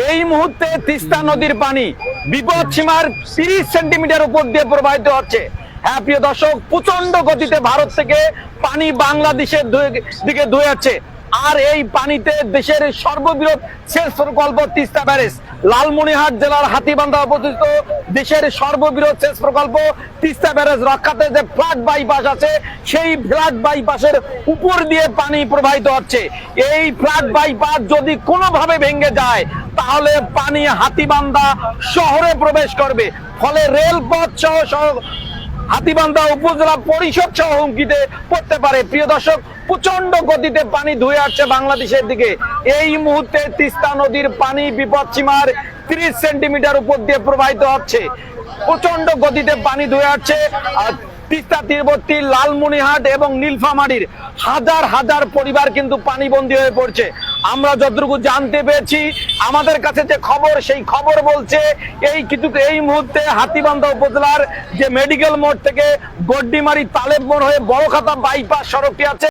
এই মুহূর্তে তিস্তা নদীর পানি বিপদ সীমার 30 সেন্টিমিটার উপর দিয়ে প্রবাহিত হচ্ছে। হ্যাঁ প্রিয় দর্শক, প্রচন্ড গতিতে ভারত থেকে পানি বাংলাদেশের দিকে ধুয়ে যাচ্ছে। আর এই পানিতে দেশের সর্ববৃহৎ সেচ প্রকল্প তিস্তা ব্যারেজ, লালমনিরহাট জেলার হাতীবান্ধা অবস্থিত দেশের সর্ববৃহৎ সেচ প্রকল্প তিস্তা ব্যারেজ রক্ষাতে যে ফ্লাড বাইপাস আছে, সেই ফ্লাড বাইপাসের উপর দিয়ে পানি প্রবাহিত হচ্ছে। এই ফ্লাড বাইপাস যদি কোনোভাবে ভেঙে যায় তাহলে পানি হাতীবান্ধা শহরে প্রবেশ করবে, ফলে রেলপথ সহ হাতীবান্ধা উপজেলা পরিষদ সহ হুমকিতে পড়তে পারে। প্রিয় দর্শক, প্রচন্ড গতিতে পানি ধুয়ে আসছে বাংলাদেশের দিকে। এই মুহূর্তে তিস্তা নদীর পানি বিপদ সীমার 30 সেন্টিমিটার উপর দিয়ে প্রবাহিত হচ্ছে। প্রচন্ড গতিতে পানি ধুয়ে আসছে। তিস্তা তীরবর্তী লালমনিরহাট এবং নীলফামারীর হাজার হাজার পরিবার কিন্তু পানিবন্দী হয়ে পড়ছে। আমরা যতটুকু জানতে পেরেছি, আমাদের কাছে যে খবর, সেই খবর বলছে এই মুহূর্তে হাতীবান্ধা উপজেলার যে মেডিকেল মোড় থেকে গড্ডিমারি তালেব মোড় হয়ে বড়খাতা বাইপাস সড়কটি আছে,